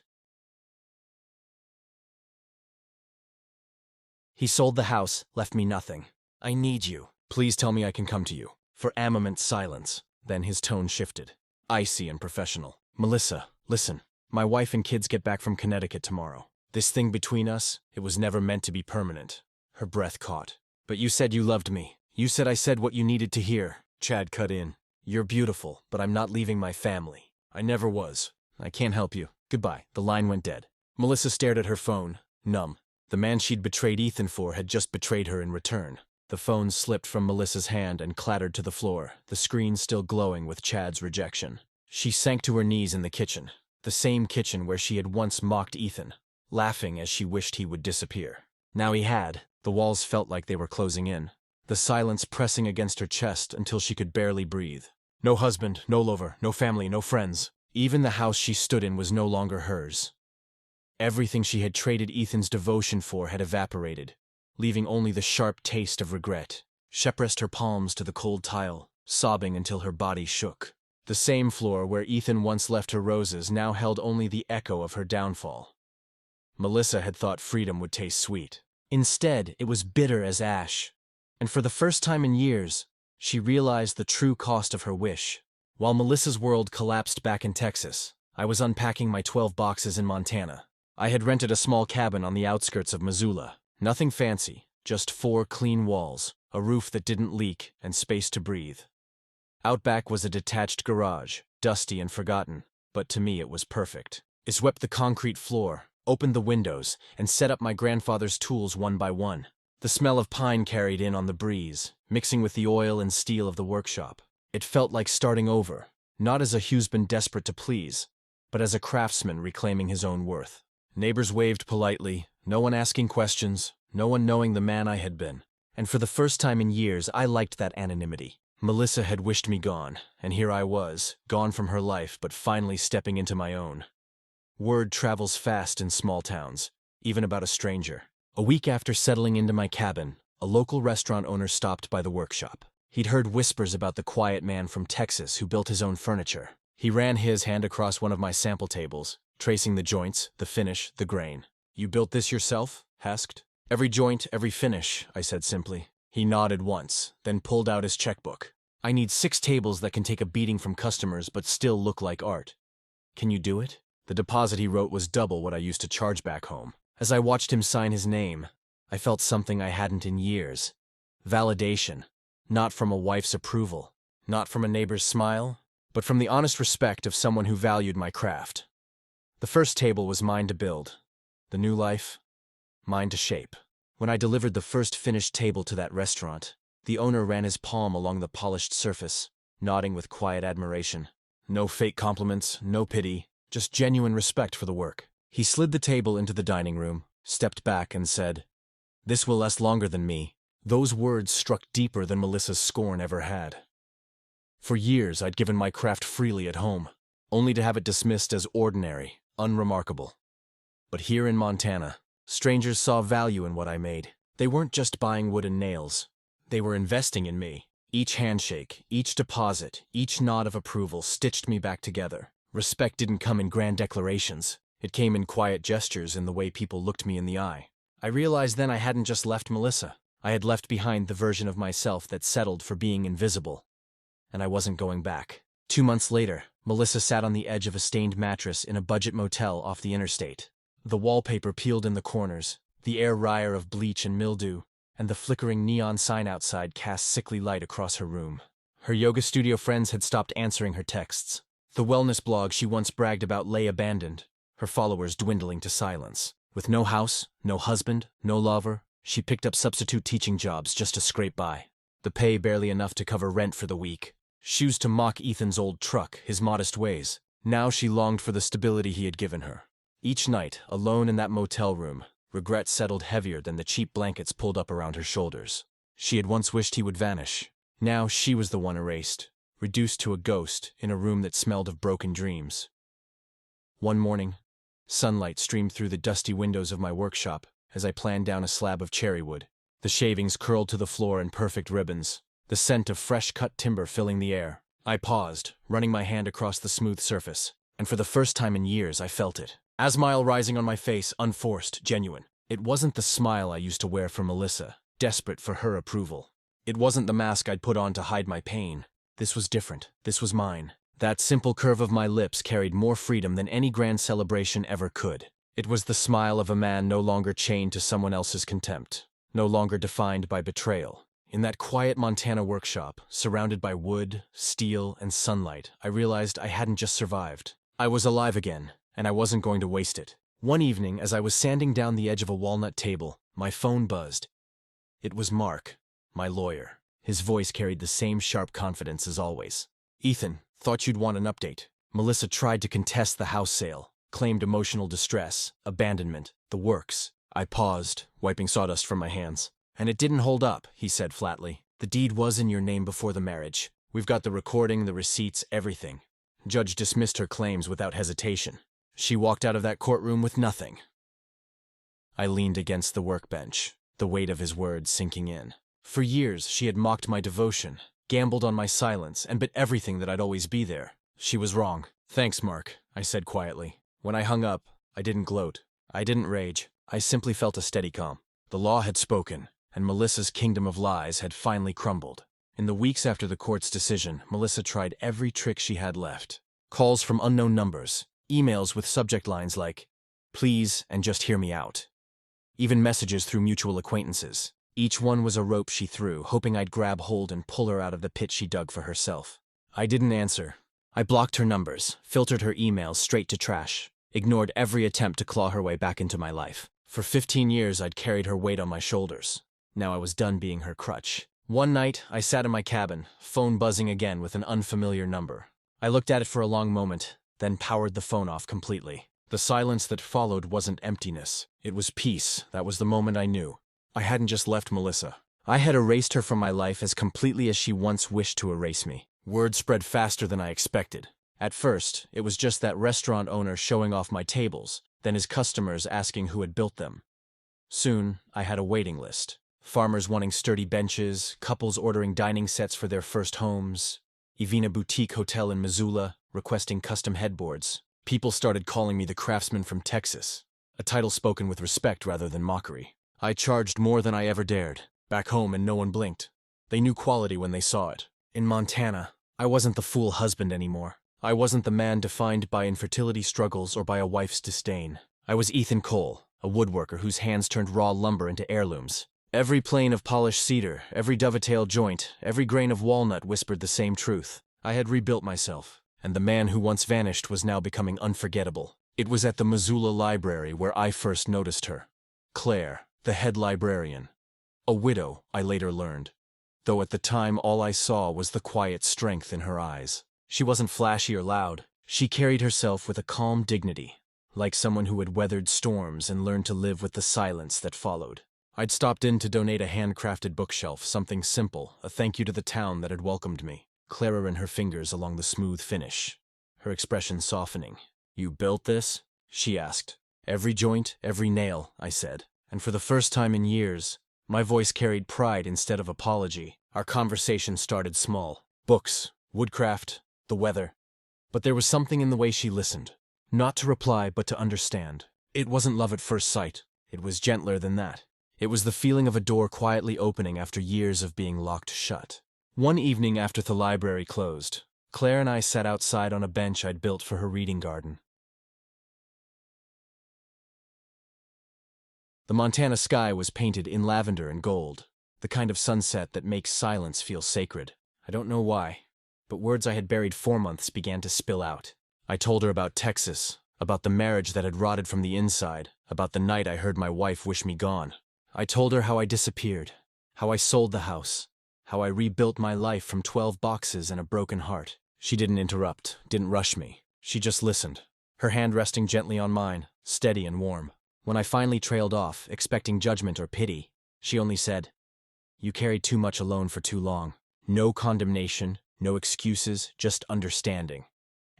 S1: He sold the house, left me nothing. I need you. Please tell me I can come to you. For a moment silence. Then his tone shifted, icy and professional. Melissa, listen. My wife and kids get back from Connecticut tomorrow. This thing between us, it was never meant to be permanent. Her breath caught. But you said you loved me. You said I said what you needed to hear. Chad cut in. You're beautiful, but I'm not leaving my family. I never was. I can't help you. Goodbye. The line went dead. Melissa stared at her phone, numb. The man she'd betrayed Ethan for had just betrayed her in return. The phone slipped from Melissa's hand and clattered to the floor, the screen still glowing with Chad's rejection. She sank to her knees in the kitchen, the same kitchen where she had once mocked Ethan, laughing as she wished he would disappear. Now he had. The walls felt like they were closing in, the silence pressing against her chest until she could barely breathe. No husband, no lover, no family, no friends. Even the house she stood in was no longer hers. Everything she had traded Ethan's devotion for had evaporated, leaving only the sharp taste of regret. She pressed her palms to the cold tile, sobbing until her body shook. The same floor where Ethan once left her roses now held only the echo of her downfall. Melissa had thought freedom would taste sweet. Instead, it was bitter as ash. And for the first time in years, she realized the true cost of her wish. While Melissa's world collapsed back in Texas, I was unpacking my 12 boxes in Montana. I had rented a small cabin on the outskirts of Missoula. Nothing fancy, just 4 clean walls, a roof that didn't leak, and space to breathe. Out back was a detached garage, dusty and forgotten, but to me it was perfect. I swept the concrete floor, opened the windows, and set up my grandfather's tools one by one. The smell of pine carried in on the breeze, mixing with the oil and steel of the workshop. It felt like starting over, not as a husband desperate to please, but as a craftsman reclaiming his own worth. Neighbors waved politely, no one asking questions, no one knowing the man I had been. And for the first time in years, I liked that anonymity. Melissa had wished me gone, and here I was, gone from her life, but finally stepping into my own. Word travels fast in small towns, even about a stranger. A week after settling into my cabin, a local restaurant owner stopped by the workshop. He'd heard whispers about the quiet man from Texas who built his own furniture. He ran his hand across one of my sample tables, tracing the joints, the finish, the grain. You built this yourself? Asked. Every joint, every finish, I said simply. He nodded once, then pulled out his checkbook. I need 6 tables that can take a beating from customers but still look like art. Can you do it? The deposit he wrote was double what I used to charge back home. As I watched him sign his name, I felt something I hadn't in years. Validation. Not from a wife's approval, not from a neighbor's smile, but from the honest respect of someone who valued my craft. The first table was mine to build. The new life, mine to shape. When I delivered the first finished table to that restaurant, the owner ran his palm along the polished surface, nodding with quiet admiration. No fake compliments, no pity, just genuine respect for the work. He slid the table into the dining room, stepped back and said, "This will last longer than me." Those words struck deeper than Melissa's scorn ever had. For years I'd given my craft freely at home, only to have it dismissed as ordinary, unremarkable. But here in Montana, strangers saw value in what I made. They weren't just buying wood and nails. They were investing in me. Each handshake, each deposit, each nod of approval stitched me back together. Respect didn't come in grand declarations. It came in quiet gestures in the way people looked me in the eye. I realized then I hadn't just left Melissa. I had left behind the version of myself that settled for being invisible. And I wasn't going back. 2 months later, Melissa sat on the edge of a stained mattress in a budget motel off the interstate. The wallpaper peeled in the corners, the air wry of bleach and mildew, and the flickering neon sign outside cast sickly light across her room. Her yoga studio friends had stopped answering her texts. The wellness blog she once bragged about lay abandoned, her followers dwindling to silence. With no house, no husband, no lover, she picked up substitute teaching jobs just to scrape by. The pay barely enough to cover rent for the week. She used to mock Ethan's old truck, his modest ways. Now she longed for the stability he had given her. Each night, alone in that motel room, regret settled heavier than the cheap blankets pulled up around her shoulders. She had once wished he would vanish. Now she was the one erased, reduced to a ghost in a room that smelled of broken dreams. One morning, sunlight streamed through the dusty windows of my workshop as I planed down a slab of cherry wood. The shavings curled to the floor in perfect ribbons, the scent of fresh-cut timber filling the air. I paused, running my hand across the smooth surface, and for the first time in years I felt it. A smile rising on my face, unforced, genuine. It wasn't the smile I used to wear for Melissa, desperate for her approval. It wasn't the mask I'd put on to hide my pain. This was different. This was mine. That simple curve of my lips carried more freedom than any grand celebration ever could. It was the smile of a man no longer chained to someone else's contempt, no longer defined by betrayal. In that quiet Montana workshop, surrounded by wood, steel, and sunlight, I realized I hadn't just survived. I was alive again, and I wasn't going to waste it. One evening, as I was sanding down the edge of a walnut table, my phone buzzed. It was Mark, my lawyer. His voice carried the same sharp confidence as always. "Ethan, thought you'd want an update. Melissa tried to contest the house sale, claimed emotional distress, abandonment, the works." I paused, wiping sawdust from my hands. "And it didn't hold up," he said flatly. "The deed was in your name before the marriage. We've got the recording, the receipts, everything." Judge dismissed her claims without hesitation. She walked out of that courtroom with nothing. I leaned against the workbench, the weight of his words sinking in. For years, she had mocked my devotion, gambled on my silence, and bet everything that I'd always be there. She was wrong. "Thanks, Mark," I said quietly. When I hung up, I didn't gloat. I didn't rage. I simply felt a steady calm. The law had spoken, and Melissa's kingdom of lies had finally crumbled. In the weeks after the court's decision, Melissa tried every trick she had left. Calls from unknown numbers, emails with subject lines like, "Please and just hear me out." Even messages through mutual acquaintances. Each one was a rope she threw, hoping I'd grab hold and pull her out of the pit she dug for herself. I didn't answer. I blocked her numbers, filtered her emails straight to trash, ignored every attempt to claw her way back into my life. For 15 years, I'd carried her weight on my shoulders. Now I was done being her crutch. One night, I sat in my cabin, phone buzzing again with an unfamiliar number. I looked at it for a long moment, then powered the phone off completely. The silence that followed wasn't emptiness. It was peace. That was the moment I knew. I hadn't just left Melissa. I had erased her from my life as completely as she once wished to erase me. Word spread faster than I expected. At first, it was just that restaurant owner showing off my tables, then his customers asking who had built them. Soon, I had a waiting list. Farmers wanting sturdy benches, couples ordering dining sets for their first homes, even a boutique hotel in Missoula requesting custom headboards. People started calling me the craftsman from Texas, a title spoken with respect rather than mockery. I charged more than I ever dared. Back home, and no one blinked. They knew quality when they saw it. In Montana, I wasn't the fool husband anymore. I wasn't the man defined by infertility struggles or by a wife's disdain. I was Ethan Cole, a woodworker whose hands turned raw lumber into heirlooms. Every plane of polished cedar, every dovetail joint, every grain of walnut whispered the same truth. I had rebuilt myself, and the man who once vanished was now becoming unforgettable. It was at the Missoula Library where I first noticed her. Claire, the head librarian. A widow, I later learned, though at the time all I saw was the quiet strength in her eyes. She wasn't flashy or loud. She carried herself with a calm dignity, like someone who had weathered storms and learned to live with the silence that followed. I'd stopped in to donate a handcrafted bookshelf, something simple, a thank you to the town that had welcomed me. Clara ran her fingers along the smooth finish, her expression softening. "You built this?" she asked. "Every joint, every nail," I said. And for the first time in years, my voice carried pride instead of apology. Our conversation started small. Books, woodcraft, the weather. But there was something in the way she listened. Not to reply, but to understand. It wasn't love at first sight. It was gentler than that. It was the feeling of a door quietly opening after years of being locked shut. One evening after the library closed, Claire and I sat outside on a bench I'd built for her reading garden. The Montana sky was painted in lavender and gold, the kind of sunset that makes silence feel sacred. I don't know why, but words I had buried 4 months began to spill out. I told her about Texas, about the marriage that had rotted from the inside, about the night I heard my wife wish me gone. I told her how I disappeared, how I sold the house, how I rebuilt my life from 12 boxes and a broken heart. She didn't interrupt, didn't rush me. She just listened, her hand resting gently on mine, steady and warm. When I finally trailed off, expecting judgment or pity, she only said, "You carried too much alone for too long." No condemnation, no excuses, just understanding.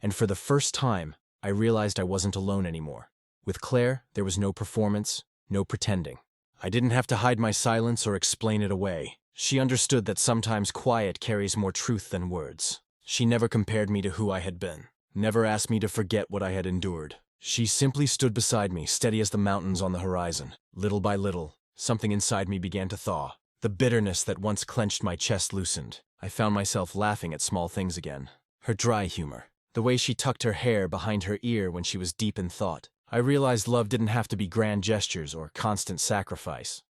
S1: And for the first time, I realized I wasn't alone anymore. With Claire, there was no performance, no pretending. I didn't have to hide my silence or explain it away. She understood that sometimes quiet carries more truth than words. She never compared me to who I had been, never asked me to forget what I had endured. She simply stood beside me, steady as the mountains on the horizon. Little by little, something inside me began to thaw. The bitterness that once clenched my chest loosened. I found myself laughing at small things again. Her dry humor, the way she tucked her hair behind her ear when she was deep in thought. I realized love didn't have to be grand gestures or constant sacrifice.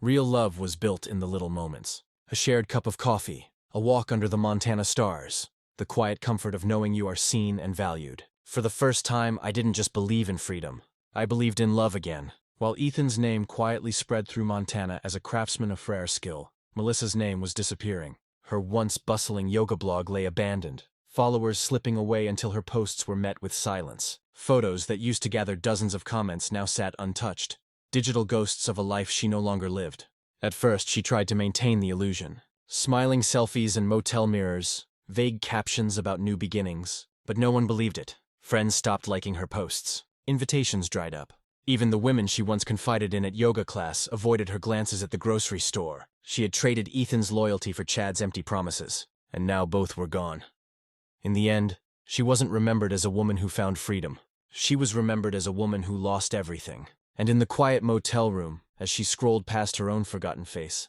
S1: Real love was built in the little moments. A shared cup of coffee, a walk under the Montana stars, the quiet comfort of knowing you are seen and valued. For the first time, I didn't just believe in freedom. I believed in love again. While Ethan's name quietly spread through Montana as a craftsman of rare skill, Melissa's name was disappearing. Her once bustling yoga blog lay abandoned, followers slipping away until her posts were met with silence. Photos that used to gather dozens of comments now sat untouched, digital ghosts of a life she no longer lived. At first, she tried to maintain the illusion. Smiling selfies in motel mirrors, vague captions about new beginnings, but no one believed it. Friends stopped liking her posts. Invitations dried up. Even the women she once confided in at yoga class avoided her glances at the grocery store. She had traded Ethan's loyalty for Chad's empty promises, and now both were gone. In the end, she wasn't remembered as a woman who found freedom. She was remembered as a woman who lost everything. And in the quiet motel room, as she scrolled past her own forgotten face,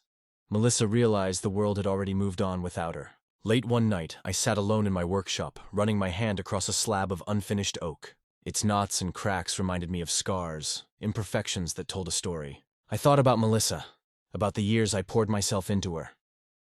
S1: Melissa realized the world had already moved on without her. Late one night, I sat alone in my workshop, running my hand across a slab of unfinished oak. Its knots and cracks reminded me of scars, imperfections that told a story. I thought about Melissa, about the years I poured myself into her,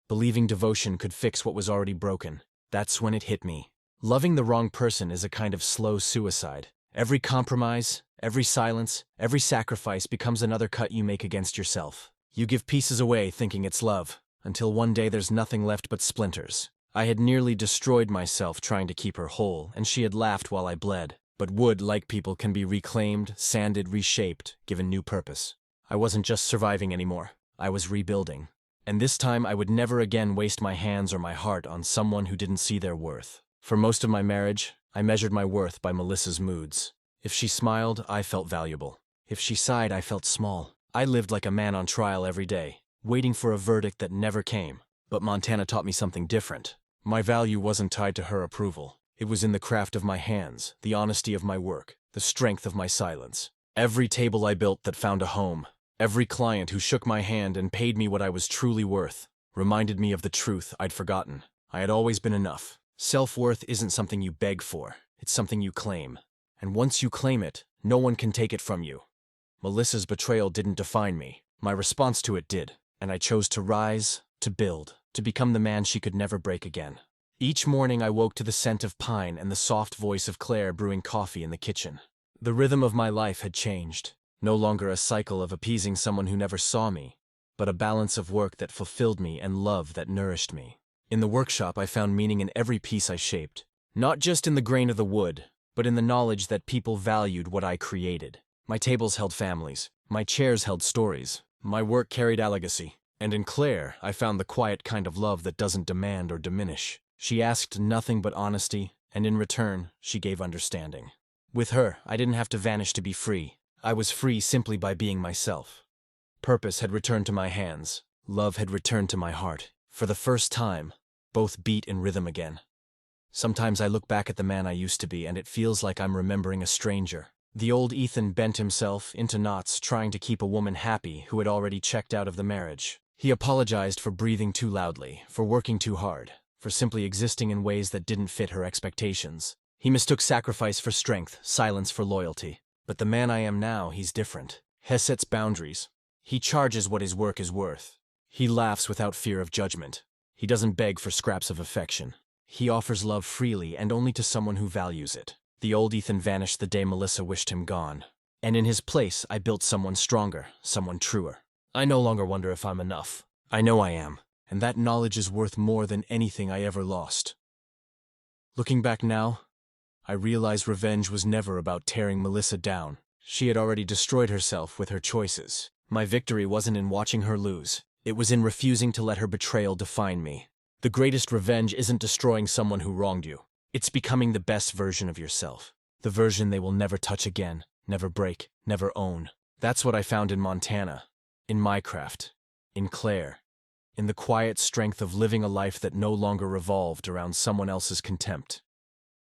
S1: believing devotion could fix what was already broken. That's when it hit me. Loving the wrong person is a kind of slow suicide. Every compromise, every silence, every sacrifice becomes another cut you make against yourself. You give pieces away thinking it's love, until one day there's nothing left but splinters. I had nearly destroyed myself trying to keep her whole, and she had laughed while I bled. But wood, like people, can be reclaimed, sanded, reshaped, given new purpose. I wasn't just surviving anymore. I was rebuilding. And this time I would never again waste my hands or my heart on someone who didn't see their worth. For most of my marriage, I measured my worth by Melissa's moods. If she smiled, I felt valuable. If she sighed, I felt small. I lived like a man on trial every day, waiting for a verdict that never came. But Montana taught me something different. My value wasn't tied to her approval. It was in the craft of my hands, the honesty of my work, the strength of my silence. Every table I built that found a home, every client who shook my hand and paid me what I was truly worth, reminded me of the truth I'd forgotten. I had always been enough. Self-worth isn't something you beg for, it's something you claim. And once you claim it, no one can take it from you. Melissa's betrayal didn't define me. My response to it did, and I chose to rise, to build, to become the man she could never break again. Each morning I woke to the scent of pine and the soft voice of Claire brewing coffee in the kitchen. The rhythm of my life had changed. No longer a cycle of appeasing someone who never saw me, but a balance of work that fulfilled me and love that nourished me. In the workshop I found meaning in every piece I shaped. Not just in the grain of the wood, but in the knowledge that people valued what I created. My tables held families. My chairs held stories. My work carried a legacy. And in Claire, I found the quiet kind of love that doesn't demand or diminish. She asked nothing but honesty, and in return, she gave understanding. With her, I didn't have to vanish to be free. I was free simply by being myself. Purpose had returned to my hands. Love had returned to my heart. For the first time, both beat in rhythm again. Sometimes I look back at the man I used to be, and it feels like I'm remembering a stranger. The old Ethan bent himself into knots trying to keep a woman happy who had already checked out of the marriage. He apologized for breathing too loudly, for working too hard, for simply existing in ways that didn't fit her expectations. He mistook sacrifice for strength, silence for loyalty. But the man I am now, he's different. He sets boundaries. He charges what his work is worth. He laughs without fear of judgment. He doesn't beg for scraps of affection. He offers love freely and only to someone who values it. The old Ethan vanished the day Melissa wished him gone. And in his place, I built someone stronger, someone truer. I no longer wonder if I'm enough. I know I am, and that knowledge is worth more than anything I ever lost. Looking back now, I realize revenge was never about tearing Melissa down. She had already destroyed herself with her choices. My victory wasn't in watching her lose. It was in refusing to let her betrayal define me. The greatest revenge isn't destroying someone who wronged you. It's becoming the best version of yourself. The version they will never touch again, never break, never own. That's what I found in Montana, in my craft, in Claire, in the quiet strength of living a life that no longer revolved around someone else's contempt.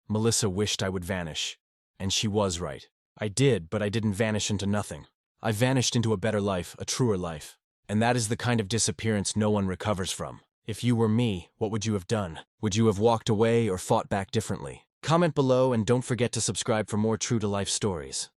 S1: Melissa wished I would vanish, and she was right. I did, but I didn't vanish into nothing. I vanished into a better life, a truer life. And that is the kind of disappearance no one recovers from. If you were me, what would you have done? Would you have walked away or fought back differently? Comment below and don't forget to subscribe for more true-to-life stories.